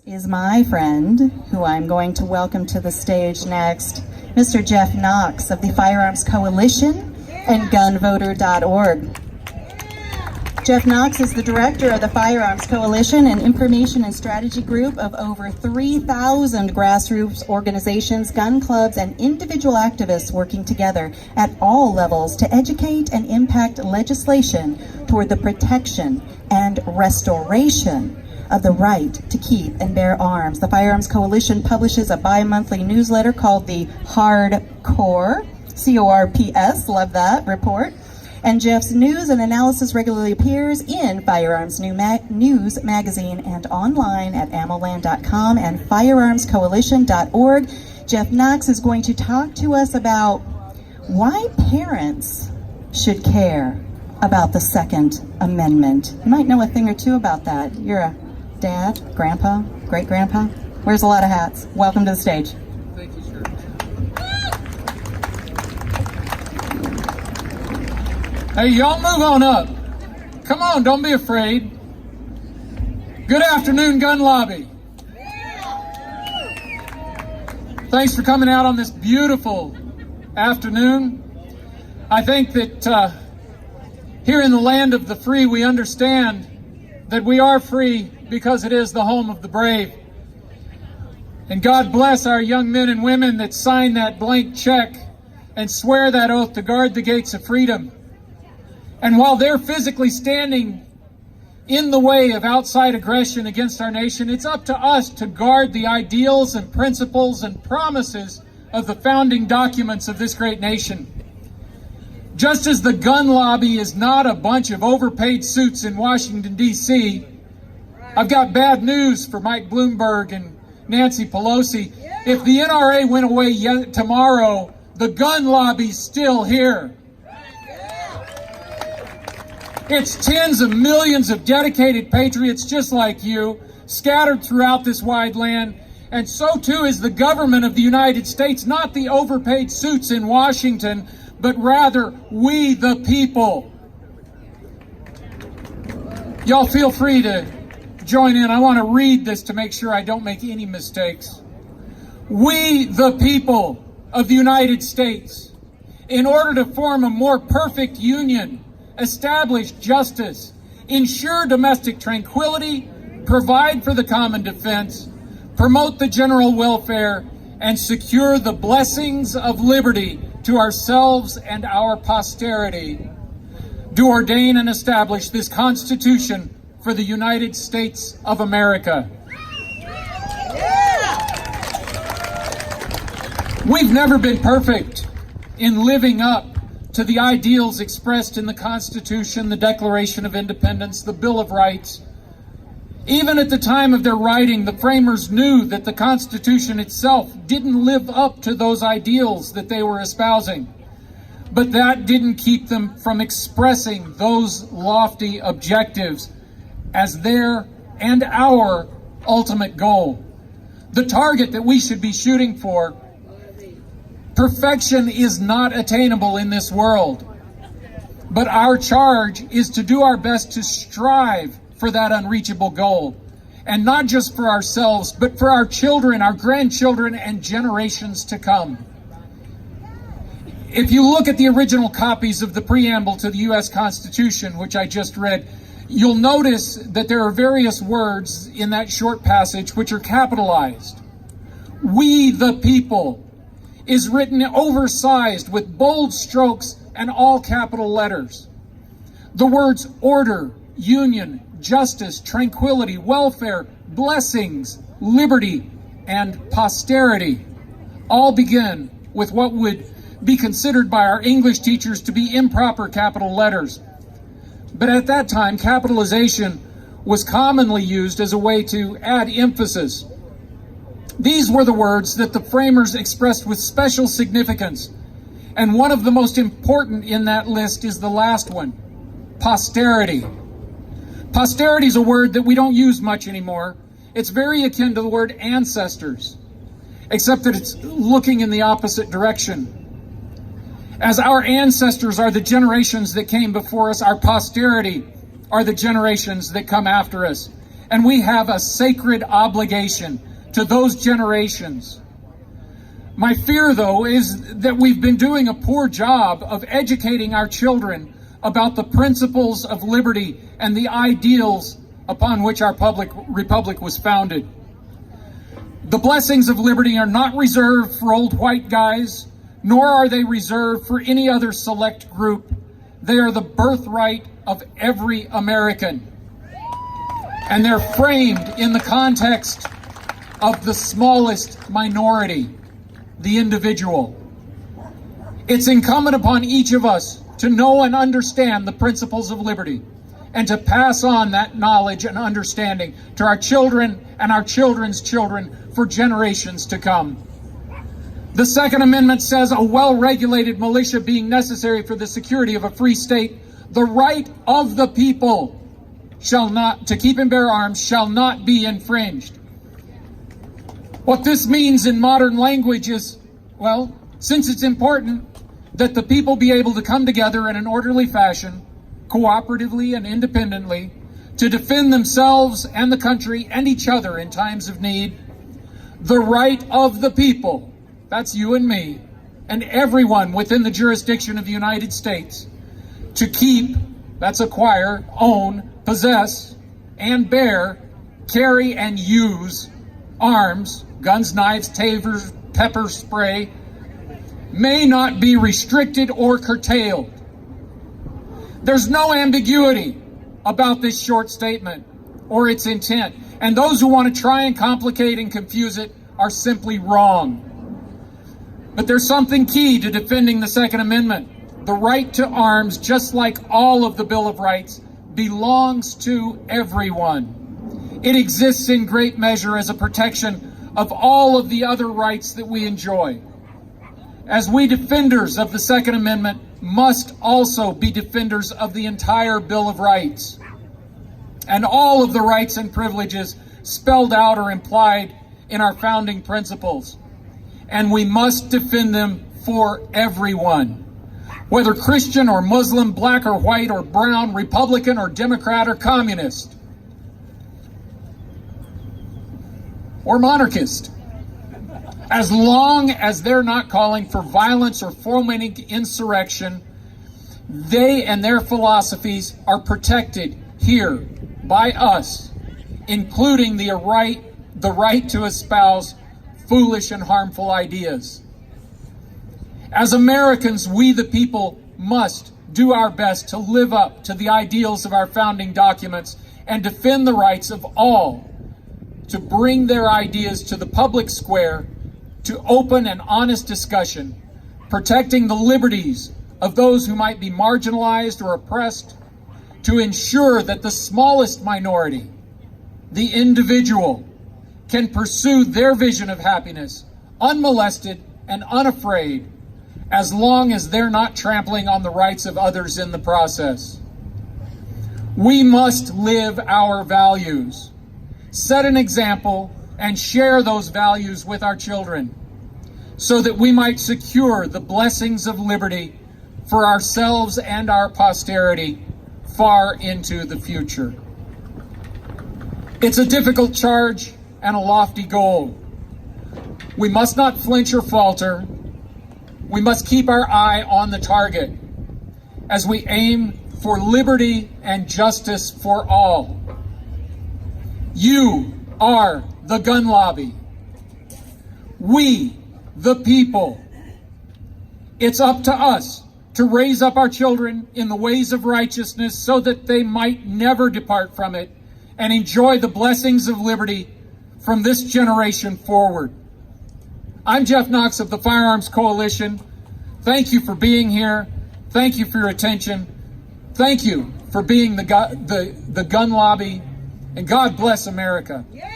Is my friend, who I'm going to welcome to the stage next, Mr. Jeff Knox of the Firearms Coalition and gunvoter.org. Jeff Knox is the director of the Firearms Coalition, an information and strategy group of over 3,000 grassroots organizations, gun clubs, and individual activists working together at all levels to educate and impact legislation toward the protection and restoration of the right to keep and bear arms. The Firearms Coalition publishes a bi-monthly newsletter called the Hardcore, C-O-R-P-S, love that, report. And Jeff's news and analysis regularly appears in Firearms News magazine and online at ammoland.com and firearmscoalition.org. Jeff Knox is going to talk to us about why parents should care about the Second Amendment. You might know a thing or two about that. You're a dad, grandpa, great-grandpa. Wears a lot of hats. Welcome to the stage. Thank you, Cheryl. Hey, y'all move on up. Come on, don't be afraid. Good afternoon, gun lobby. Thanks for coming out on this beautiful afternoon. I think that here in the land of the free, we understand that we are free because it is the home of the brave. And God bless our young men and women that sign that blank check and swear that oath to guard the gates of freedom. And while they're physically standing in the way of outside aggression against our nation, it's up to us to guard the ideals and principles and promises of the founding documents of this great nation. Just as the gun lobby is not a bunch of overpaid suits in Washington, D.C., I've got bad news for Mike Bloomberg and Nancy Pelosi. If the NRA went away tomorrow, the gun lobby's still here. It's tens of millions of dedicated patriots just like you, scattered throughout this wide land, and so too is the government of the United States, not the overpaid suits in Washington, but rather we the people. Y'all feel free to join in. I want to read this to make sure I don't make any mistakes. We the people of the United States, in order to form a more perfect union, establish justice, ensure domestic tranquility, provide for the common defense, promote the general welfare, and secure the blessings of liberty to ourselves and our posterity, do ordain and establish this Constitution for the United States of America. We've never been perfect in living up to the ideals expressed in the Constitution, the Declaration of Independence, the Bill of Rights. Even at the time of their writing, the framers knew that the Constitution itself didn't live up to those ideals that they were espousing. But that didn't keep them from expressing those lofty objectives as their and our ultimate goal. The target that we should be shooting for. Perfection is not attainable in this world, but our charge is to do our best to strive for that unreachable goal, and not just for ourselves, but for our children, our grandchildren, and generations to come. If you look at the original copies of the preamble to the U.S. Constitution, which I just read, you'll notice that there are various words in that short passage which are capitalized. We the people is written oversized with bold strokes and all capital letters. The words order, union, justice, tranquility, welfare, blessings, liberty, and posterity all begin with what would be considered by our English teachers to be improper capital letters. But at that time, capitalization was commonly used as a way to add emphasis. These were the words that the framers expressed with special significance, and one of the most important in that list is the last one, posterity. Posterity is a word that we don't use much anymore. It's very akin to the word ancestors, except that it's looking in the opposite direction. As our ancestors are the generations that came before us, our posterity are the generations that come after us. And we have a sacred obligation to those generations. My fear, though, is that we've been doing a poor job of educating our children about the principles of liberty and the ideals upon which our republic was founded. The blessings of liberty are not reserved for old white guys, nor are they reserved for any other select group. They are the birthright of every American. And they're framed in the context of the smallest minority, the individual. It's incumbent upon each of us to know and understand the principles of liberty and to pass on that knowledge and understanding to our children and our children's children for generations to come. The Second Amendment says a well-regulated militia being necessary for the security of a free state, the right of the people to keep and bear arms shall not be infringed. What this means in modern language is, well, since it's important that the people be able to come together in an orderly fashion, cooperatively and independently, to defend themselves and the country and each other in times of need, the right of the people, that's you and me, and everyone within the jurisdiction of the United States, to keep, that's acquire, own, possess, and bear, carry, and use arms, guns, knives, tasers, pepper spray, may not be restricted or curtailed. There's no ambiguity about this short statement or its intent, and those who want to try and complicate and confuse it are simply wrong. But there's something key to defending the Second Amendment. The right to arms, just like all of the Bill of Rights, belongs to everyone. It exists in great measure as a protection of all of the other rights that we enjoy. As we defenders of the Second Amendment must also be defenders of the entire Bill of Rights and all of the rights and privileges spelled out or implied in our founding principles. And we must defend them for everyone, whether Christian or Muslim, black or white or brown, Republican or Democrat or communist, or monarchist. As long as they're not calling for violence or fomenting insurrection, they and their philosophies are protected here by us, including the right to espouse foolish and harmful ideas. As Americans, we the people must do our best to live up to the ideals of our founding documents and defend the rights of all to bring their ideas to the public square, to open and honest discussion, protecting the liberties of those who might be marginalized or oppressed, to ensure that the smallest minority, the individual, can pursue their vision of happiness unmolested and unafraid, as long as they're not trampling on the rights of others in the process. We must live our values, set an example, and share those values with our children so that we might secure the blessings of liberty for ourselves and our posterity far into the future. It's a difficult charge and a lofty goal. We must not flinch or falter. We must keep our eye on the target as we aim for liberty and justice for all. You are the gun lobby. We, the people. It's up to us to raise up our children in the ways of righteousness so that they might never depart from it and enjoy the blessings of liberty from this generation forward. I'm Jeff Knox of the Firearms Coalition. Thank you for being here. Thank you for your attention. Thank you for being the gun lobby. And God bless America. Yeah!